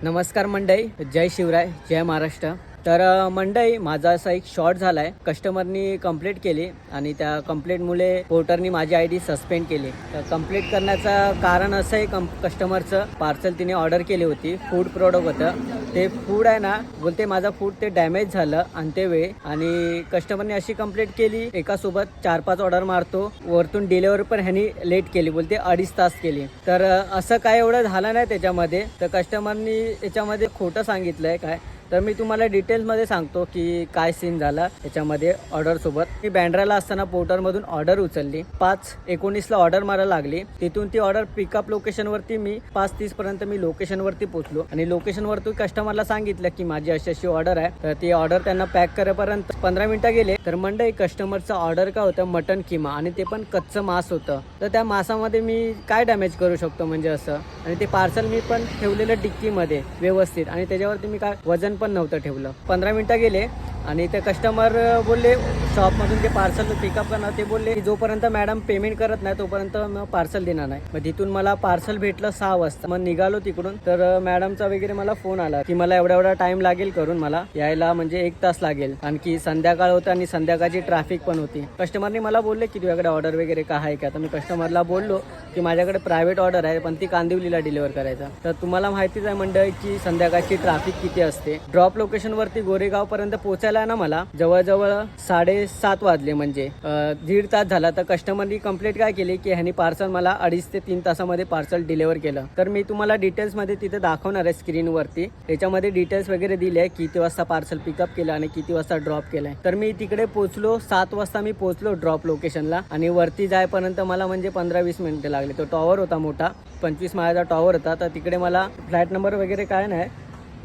नमस्कार मंडळी, जय शिवराय, जय महाराष्ट्र. तर मंडळी, माझा असा एक शॉर्ट झाला आहे. कस्टमरनी कंप्लेंट केली आणि त्या कंप्लेंटमुळे पोर्टरनी माझी आय डी सस्पेंड केली. तर कंप्लेंट करण्याचं कारण असं आहे, कस्टमरचं पार्सल तिने ऑर्डर केली होती, फूड प्रोडक्ट होतं. ते फूड आहे ना, बोलते माझं फूड ते डॅमेज झालं अंत्यवेळी. आणि कस्टमरने अशी कंप्लेंट केली, एकासोबत 4-5 ऑर्डर मारतो, वरतून डिलेवरी पण ह्यानी लेट केली, बोलते 2.5 तास केली. तर असं काय एवढं झालं नाही त्याच्यामध्ये. तर कस्टमरनी याच्यामध्ये खोटं सांगितलं आहे काय. तर मी तुम्हाला डिटेल्समध्ये सांगतो की काय सीन झाला याच्यामध्ये ऑर्डरसोबत. मी बँड्राला असताना पोर्टरमधून ऑर्डर उचलली. 5:19ला ऑर्डर मारायला लागली. तिथून ती ऑर्डर पिकअप लोकेशनवरती मी 5:30पर्यंत मी लोकेशनवरती पोहोचलो आणि लोकेशनवरती कस्टमरला सांगितलं की माझी अशी ऑर्डर आहे. तर ती ऑर्डर त्यांना पॅक करेपर्यंत 15 मिनिटं गेले. तर मंडळी, कस्टमरचं ऑर्डर काय होतं, मटन किमा, आणि ते पण कच्चं मांस होतं. तर त्या मांसामध्ये मी काय डॅमेज करू शकतो म्हणजे असं. आणि ते पार्सल मी पण ठेवलेलं डिक्कीमध्ये व्यवस्थित, आणि त्याच्यावरती मी काय वजन पण नव्हतं ठेवलं. 15 मिनिटं गेले आणि ते कस्टमर बोलले शॉपमधून ते पार्सल पिकअप करणार. ते बोलले की जोपर्यंत मॅडम पेमेंट करत नाही तोपर्यंत मग पार्सल देणार नाही. मग तिथून मला पार्सल भेटलं 6 वाजता. मग निघालो तिकडून. तर मॅडमचा वगैरे मला फोन आला की मला एवढा टाइम लागेल करून मला यायला, म्हणजे 1 तास लागेल. आणखी संध्याकाळ होतं आणि संध्याकाळची ट्रॅफिक पण होती. कस्टमरने मला बोलले की तुझ्याकडे ऑर्डर वगैरे काय आहे का. तर मी कस्टमरला बोललो की माझ्याकडे प्रायव्हेट ऑर्डर आहे, पण ती कांदिवलीला डिलिव्हर करायचा. तर तुम्हाला माहितीच आहे मंडळी की संध्याकाळची ट्रॅफिक किती असते. ड्रॉप लोकेशनवरती गोरेगाव पर्यंत पोहोचायला ना मला जवळजवळ 7:30 वाजले, म्हणजे 1.5 तास झाला. तर कस्टमरनी कंप्लेंट काय केली की ह्यानी पार्सल मला 2.5 ते 3 तासामध्ये पार्सल डिलिव्हर केलं. तर मी तुम्हाला डिटेल्समध्ये तिथे दाखवणार आहे स्क्रीनवरती. त्याच्यामध्ये डिटेल्स वगैरे दिले आहे, किती वाजता पार्सल पिकअप केलं आणि किती वाजता ड्रॉप केलंय. तर मी तिकडे पोहोचलो 7 वाजता मी पोहोचलो ड्रॉप लोकेशनला. आणि वरती जायपर्यंत मला म्हणजे 15-20 मिनिटं लागले. तो टॉवर होता मोठा, 25 माळ्याचा टॉवर होता. तर तिकडे मला फ्लॅट नंबर वगैरे काय नाही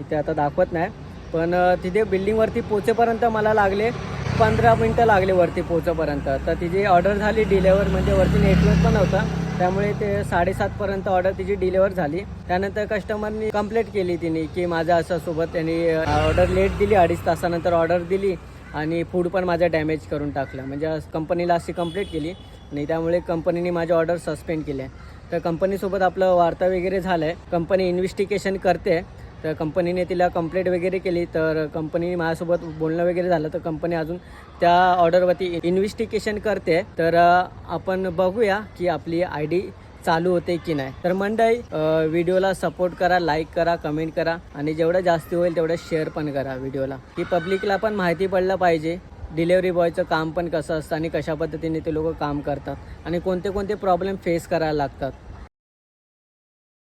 इथे आता दाखवत नाही, पण तिथे बिल्डिंगवरती पोचेपर्यंत मला लागले 15 मिनटं लागले वरती पोचेपर्यंत. तर तिची ऑर्डर झाली डिलेवर, म्हणजे वरती नेटवर्क पण नव्हता, त्यामुळे ते 7:30पर्यंत ऑर्डर तिची डिलेवर झाली. त्यानंतर कस्टमरनी कंप्लेंट केली तिने की माझं असं सोबत त्यांनी ऑर्डर लेट दिली, 2.5 तासानंतर ऑर्डर दिली आणि फूड पण माझं डॅमेज करून टाकलं. म्हणजे कंपनीला अशी कंप्लेंट केली आणि त्यामुळे कंपनीने माझी ऑर्डर सस्पेंड केली आहे. तर कंपनीसोबत आपलं वार्ता वगैरे झालं आहे. कंपनी इन्व्हेस्टिगेशन करते. तर कंपनीने तिला कंप्लेंट वगैरे केली. तर कंपनीने माझ्यासोबत बोलणं वगैरे झालं. तर कंपनी अजून त्या ऑर्डरवरती इन्व्हेस्टिगेशन करते. तर आपण बघूया की आपली आय डी चालू होते की नाही. तर मंडळी, व्हिडिओला सपोर्ट करा, लाईक करा, कमेंट करा आणि जेवढं जास्त होईल तेवढं शेअर पण करा व्हिडिओला, की पब्लिकला पण माहिती पडलं पाहिजे डिलेवरी बॉयचं काम पण कसं असतं आणि कशा पद्धतीने ते लोक काम करतात आणि कोणते कोणते प्रॉब्लेम फेस करायला लागतात.